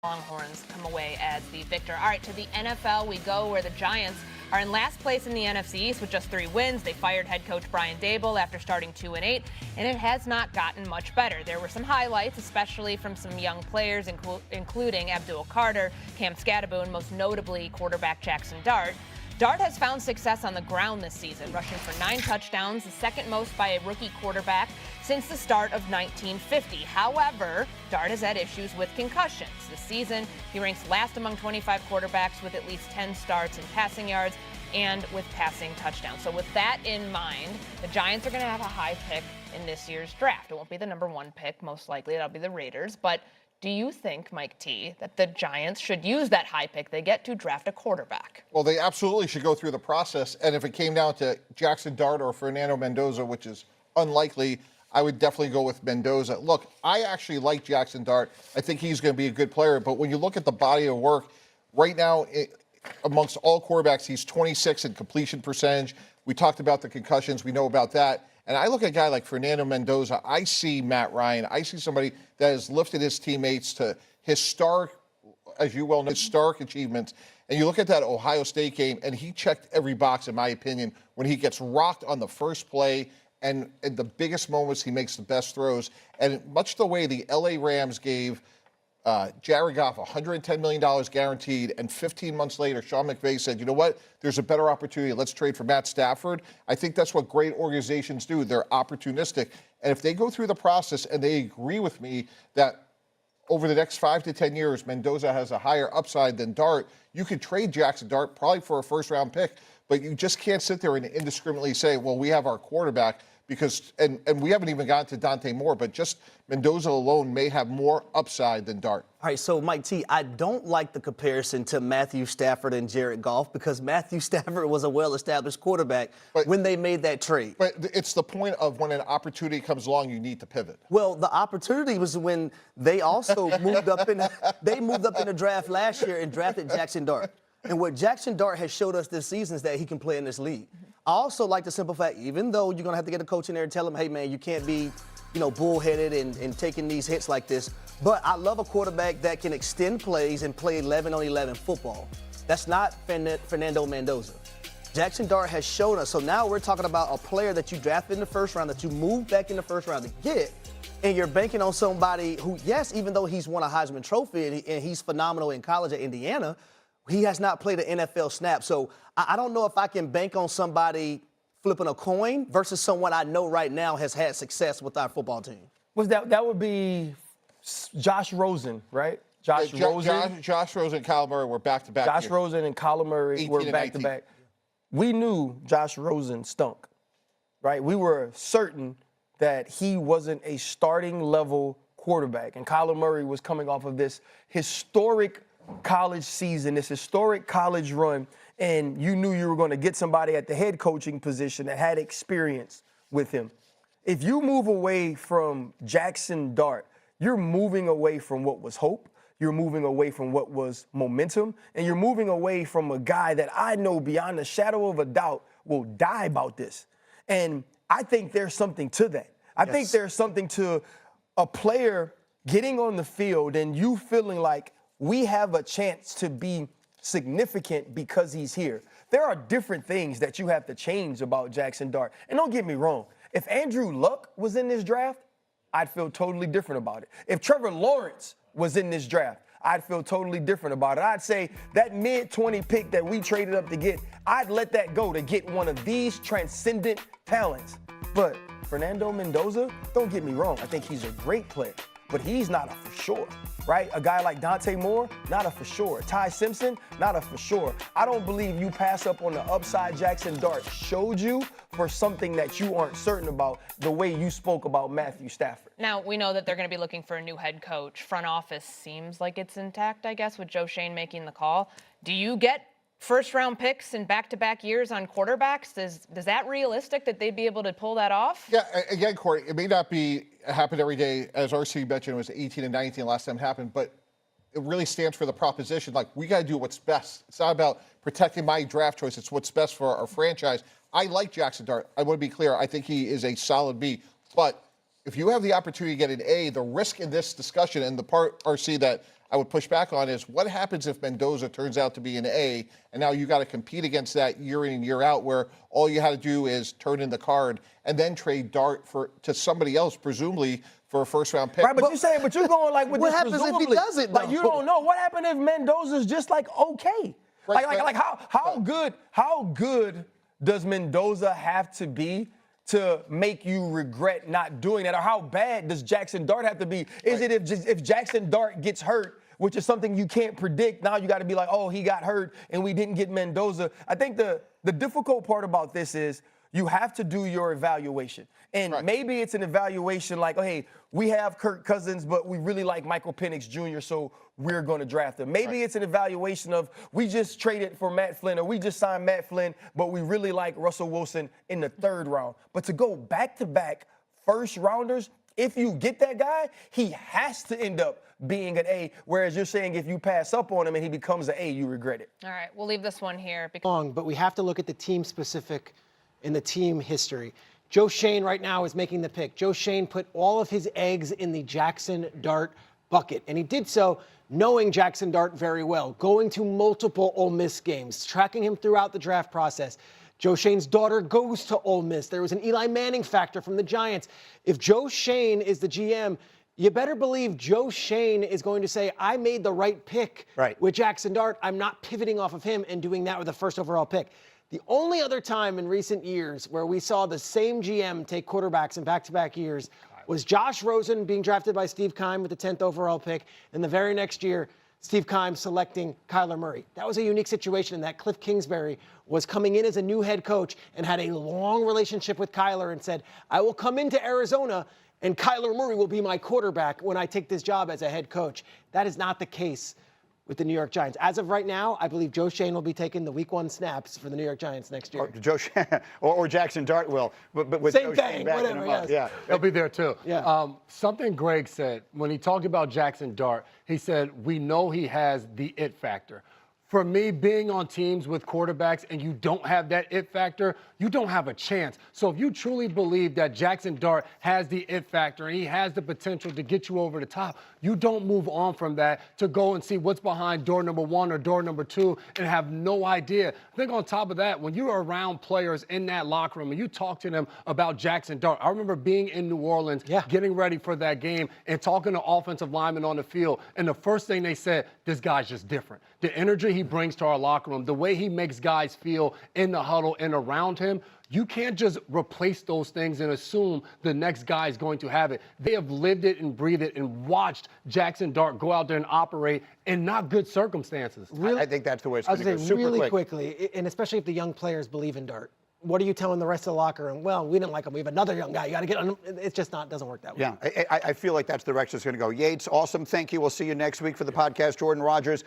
Longhorns come away as the victor. All right, to the NFL we go, where the Giants are in last place in the NFC East with just 3 wins. They fired head coach Brian Daboll after starting 2-8, and it has not gotten much better. There were some highlights, especially from some young players, including Abdul Carter, Cam Scatterboom, and most notably quarterback Jackson Dart. Dart has found success on the ground this season, rushing for 9 touchdowns, the second most by a rookie quarterback since the start of 1950. However, Dart has had issues with concussions. This season, he ranks last among 25 quarterbacks with at least 10 starts in passing yards and with passing touchdowns. So with that in mind, the Giants are going to have a high pick in this year's draft. It won't be the number 1 pick, most likely. It'll be the Raiders. But do you think, Mike T., that the Giants should use that high pick they get to draft a quarterback? Well, they absolutely should go through the process. And if it came down to Jackson Dart or Fernando Mendoza, which is unlikely, I would definitely go with Mendoza. Look, I actually like Jackson Dart. I think he's going to be a good player. But when you look at the body of work, right now, amongst all quarterbacks, he's 26 in completion percentage. We talked about the concussions. We know about that. And I look at a guy like Fernando Mendoza. I see Matt Ryan. I see somebody that has lifted his teammates to historic, as you well know, historic achievements. And you look at that Ohio State game, and he checked every box, in my opinion, when he gets rocked on the first play. And in the biggest moments, he makes the best throws. And much the way the LA Rams gave Jared Goff $110 million guaranteed, and 15 months later, Sean McVay said, you know what, there's a better opportunity. Let's trade for Matt Stafford. I think that's what great organizations do. They're opportunistic. And if they go through the process and they agree with me that over the next 5 to 10 years, Mendoza has a higher upside than Dart, you could trade Jackson Dart probably for a first-round pick. But you just can't sit there and indiscriminately say, well, we have our quarterback, because, and we haven't even gotten to Dante Moore, but just Mendoza alone may have more upside than Dart. All right, so Mike T., I don't like the comparison to Matthew Stafford and Jared Goff, because Matthew Stafford was a well-established quarterback when they made that trade. But it's the point of when an opportunity comes along, you need to pivot. Well, the opportunity was when they also moved up in the draft last year and drafted Jackson Dart. And what Jackson Dart has showed us this season is that he can play in this league. I also like the simple fact, even though you're going to have to get a coach in there and tell him, hey, man, you can't be, bullheaded and taking these hits like this. But I love a quarterback that can extend plays and play 11-on-11 football. That's not Fernando Mendoza. Jackson Dart has shown us. So now we're talking about a player that you drafted in the first round, that you moved back in the first round to get, and you're banking on somebody who, yes, even though he's won a Heisman Trophy and he's phenomenal in college at Indiana, he has not played an NFL snap. So I don't know if I can bank on somebody flipping a coin versus someone I know right now has had success with our football team. That would be Josh Rosen, right? Josh Rosen and Kyler Murray were back-to-back. Josh Rosen and Kyler Murray were back-to-back. We knew Josh Rosen stunk, right? We were certain that he wasn't a starting-level quarterback, and Kyler Murray was coming off of this historic college season, this historic college run, and you knew you were going to get somebody at the head coaching position that had experience with him. If you move away from Jackson Dart, you're moving away from what was hope, you're moving away from what was momentum, and you're moving away from a guy that I know beyond a shadow of a doubt will die about this. And I think there's something to that. I think there's something to a player getting on the field and you feeling like we have a chance to be significant because he's here. There are different things that you have to change about Jackson Dart. And don't get me wrong, if Andrew Luck was in this draft, I'd feel totally different about it. If Trevor Lawrence was in this draft, I'd feel totally different about it. I'd say that mid-20 pick that we traded up to get, I'd let that go to get one of these transcendent talents. But Fernando Mendoza, don't get me wrong, I think he's a great player. But he's not a for sure, right? A guy like Dante Moore, not a for sure. Ty Simpson, not a for sure. I don't believe you pass up on the upside Jackson Dart showed you for something that you aren't certain about, the way you spoke about Matthew Stafford. Now, we know that they're going to be looking for a new head coach. Front office seems like it's intact, I guess, with Joe Schoen making the call. Do you get first-round picks in back-to-back years on quarterbacks? Is that realistic that they'd be able to pull that off? Yeah, again, Corey, it may not be happen every day. As RC mentioned, it was 18 and 19 last time it happened, but it really stands for the proposition, like, we got to do what's best. It's not about protecting my draft choice. It's what's best for our franchise. I like Jackson Dart. I want to be clear. I think he is a solid B. But if you have the opportunity to get an A, the risk in this discussion, and the part, RC, that I would push back on is what happens if Mendoza turns out to be an A, and now you got to compete against that year in and year out, where all you had to do is turn in the card and then trade Dart to somebody else, presumably for a first-round pick. Right, but you're going like with what this happens if he presumably. doesn't, Like though? you don't know what happened if Mendoza's just like okay. Right, Like how good does Mendoza have to be to make you regret not doing that? Or how bad does Jackson Dart have to be? Is it if Jackson Dart gets hurt, which is something you can't predict, now you got to be like, oh, he got hurt and we didn't get Mendoza. I think the difficult part about this is you have to do your evaluation. And maybe it's an evaluation like, oh, hey, we have Kirk Cousins, but we really like Michael Penix Jr., so we're going to draft him. Maybe it's an evaluation of we just traded for Matt Flynn, or we just signed Matt Flynn, but we really like Russell Wilson in the 3rd round. But to go back-to-back first-rounders, if you get that guy, he has to end up being an A, whereas you're saying if you pass up on him and he becomes an A, you regret it. All right, we'll leave this one here. But we have to look at the team-specific in the team history. Joe Schoen right now is making the pick. Joe Schoen put all of his eggs in the Jackson Dart bucket, and he did so knowing Jackson Dart very well, going to multiple Ole Miss games, tracking him throughout the draft process. Joe Schoen's daughter goes to Ole Miss. There was an Eli Manning factor from the Giants. If Joe Schoen is the GM, you better believe Joe Schoen is going to say, I made the right pick with Jackson Dart. I'm not pivoting off of him and doing that with the 1st overall pick. The only other time in recent years where we saw the same GM take quarterbacks in back-to-back years was Josh Rosen being drafted by Steve Keim with the 10th overall pick, and the very next year, Steve Keim selecting Kyler Murray. That was a unique situation in that Cliff Kingsbury was coming in as a new head coach and had a long relationship with Kyler and said, I will come into Arizona and Kyler Murray will be my quarterback when I take this job as a head coach. That is not the case with the New York Giants. As of right now, I believe Joe Schoen will be taking the week 1 snaps for the New York Giants next year. Or Jackson Dart will. But with Same Joe thing, Schoen backing whatever, him up. yes. Yeah. He'll be there too. Yeah. Something Greg said when he talked about Jackson Dart, he said, we know he has the it factor. For me, being on teams with quarterbacks and you don't have that it factor, you don't have a chance. So if you truly believe that Jackson Dart has the it factor and he has the potential to get you over the top, you don't move on from that to go and see what's behind door number 1 or door number 2 and have no idea. I think on top of that, when you're around players in that locker room and you talk to them about Jackson Dart, I remember being in New Orleans, getting ready for that game and talking to offensive linemen on the field. And the first thing they said, this guy's just different. The energy he brings to our locker room, the way he makes guys feel in the huddle and around him, you can't just replace those things and assume the next guy is going to have it. They have lived it and breathed it and watched Jackson Dart go out there and operate in not good circumstances. I think that's the way it's going to go. I was Super going to say really quick. quickly, and especially if the young players believe in Dart. What are you telling the rest of the locker room? Well, we didn't like him. We have another young guy. You got to get on him. It's just doesn't work that way. Yeah, I feel like that's the direction it's going to go. Yates, awesome. Thank you. We'll see you next week for the podcast. Jordan Rogers.